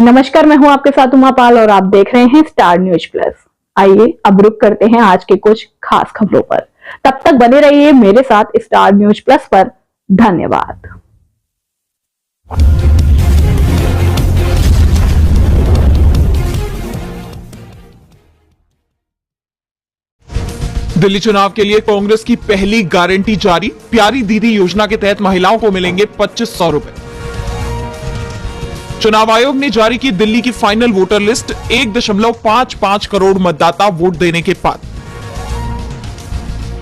नमस्कार, मैं हूं आपके साथ उमा पाल और आप देख रहे हैं स्टार न्यूज प्लस। आइए अब रुक करते हैं आज के कुछ खास खबरों पर। तब तक बने रहिए मेरे साथ स्टार न्यूज प्लस पर। धन्यवाद। दिल्ली चुनाव के लिए कांग्रेस की पहली गारंटी जारी। प्यारी दीदी योजना के तहत महिलाओं को मिलेंगे 2500 रुपए। चुनाव आयोग ने जारी की दिल्ली की फाइनल वोटर लिस्ट। 1.55 करोड़ मतदाता वोट देने के बाद।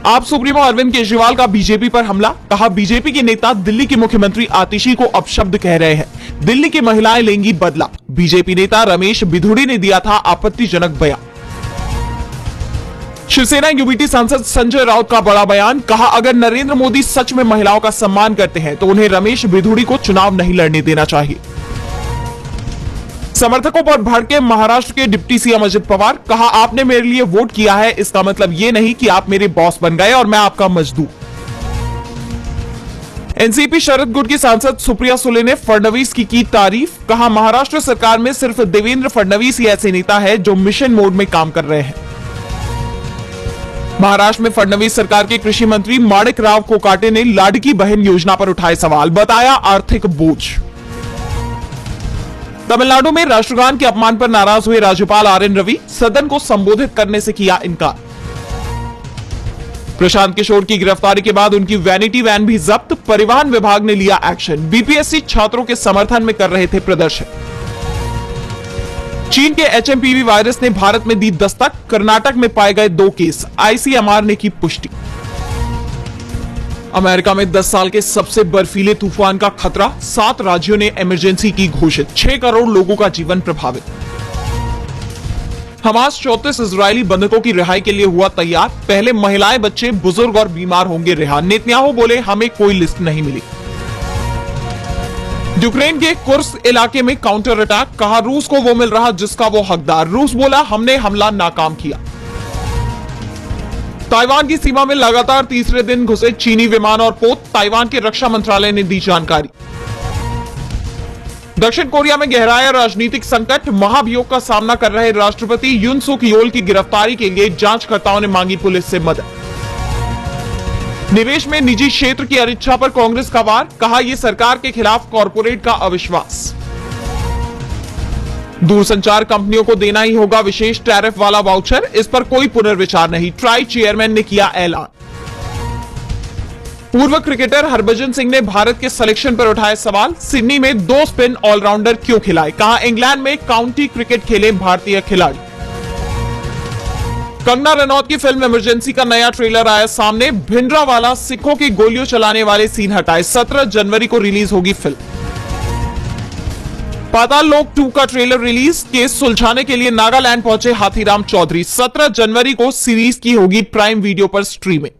आप सुप्रीमो अरविंद केजरीवाल का बीजेपी पर हमला। कहा बीजेपी के नेता दिल्ली के मुख्यमंत्री आतिशी को अपशब्द कह रहे हैं। दिल्ली की महिलाएं लेंगी बदला। बीजेपी नेता रमेश बिधूड़ी ने दिया था आपत्तिजनक बयान। शिवसेना यूबीटी सांसद संजय राउत का बड़ा बयान। कहा अगर नरेंद्र मोदी सच में महिलाओं का सम्मान करते हैं तो उन्हें रमेश बिधूड़ी को चुनाव नहीं लड़ने देना चाहिए। समर्थकों पर भड़के महाराष्ट्र के डिप्टी सीएम अजित पवार। कहा आपने मेरे लिए वोट किया है, इसका मतलब ये नहीं कि आप मेरे बॉस बन गए और मैं आपका मजदूर। एनसीपी शरद गुट की सांसद सुप्रिया सुले ने फडणवीस की तारीफ। कहा महाराष्ट्र सरकार में सिर्फ देवेंद्र फडणवीस ही ऐसे नेता है जो मिशन मोड में काम कर रहे हैं। महाराष्ट्र में फडणवीस सरकार के कृषि मंत्री माणिक राव कोकाटे ने लाडकी बहन योजना पर उठाए सवाल। बताया आर्थिक बोझ। तमिलनाडु में राष्ट्रगान के अपमान पर नाराज हुए राज्यपाल आरएन रवि। सदन को संबोधित करने से किया इनकार। प्रशांत किशोर की गिरफ्तारी के बाद उनकी वैनिटी वैन भी जब्त। परिवहन विभाग ने लिया एक्शन। बीपीएससी छात्रों के समर्थन में कर रहे थे प्रदर्शन। चीन के एचएमपीवी वायरस ने भारत में दी दस्तक। कर्नाटक में पाए गए 2 केस। आईसीएमआर ने की पुष्टि। अमेरिका में 10 साल के सबसे बर्फीले तूफान का खतरा। 7 राज्यों ने इमरजेंसी की घोषित। 6 करोड़ लोगों का जीवन प्रभावित। हमास 34 इजरायली बंधकों की रिहाई के लिए हुआ तैयार। पहले महिलाएं, बच्चे, बुजुर्ग और बीमार होंगे रिहा। नेतन्याहू बोले हमें कोई लिस्ट नहीं मिली। यूक्रेन के कुर्स्क इलाके में काउंटर अटैक। कहा रूस को वो मिल रहा जिसका वो हकदार। रूस बोला हमने हमला नाकाम किया। ताइवान की सीमा में लगातार तीसरे दिन घुसे चीनी विमान और पोत। ताइवान के रक्षा मंत्रालय ने दी जानकारी। दक्षिण कोरिया में गहराया राजनीतिक संकट। महाभियोग का सामना कर रहे राष्ट्रपति यून सुक योल की गिरफ्तारी के लिए जांचकर्ताओं ने मांगी पुलिस से मदद। निवेश में निजी क्षेत्र की अनिच्छा पर कांग्रेस का वार। कहा यह सरकार के खिलाफ कॉरपोरेट का अविश्वास। दूरसंचार कंपनियों को देना ही होगा विशेष टैरिफ वाला वाउचर। इस पर कोई पुनर्विचार नहीं। ट्राई चेयरमैन ने किया ऐलान। पूर्व क्रिकेटर हरभजन सिंह ने भारत के सिलेक्शन पर उठाए सवाल। सिडनी में 2 स्पिन ऑलराउंडर क्यों खिलाए। कहा इंग्लैंड में काउंटी क्रिकेट खेले भारतीय खिलाड़ी। कंगना रनौत की फिल्म इमरजेंसी का नया ट्रेलर आया सामने। भिंडरावाला सिखों की गोलियों चलाने वाले सीन हटाए। 17 जनवरी को रिलीज होगी फिल्म। पाताल लोक 2 का ट्रेलर रिलीज। केस सुलझाने के लिए नागालैंड पहुंचे हाथीराम चौधरी। 17 जनवरी को सीरीज की होगी प्राइम वीडियो पर स्ट्रीमिंग।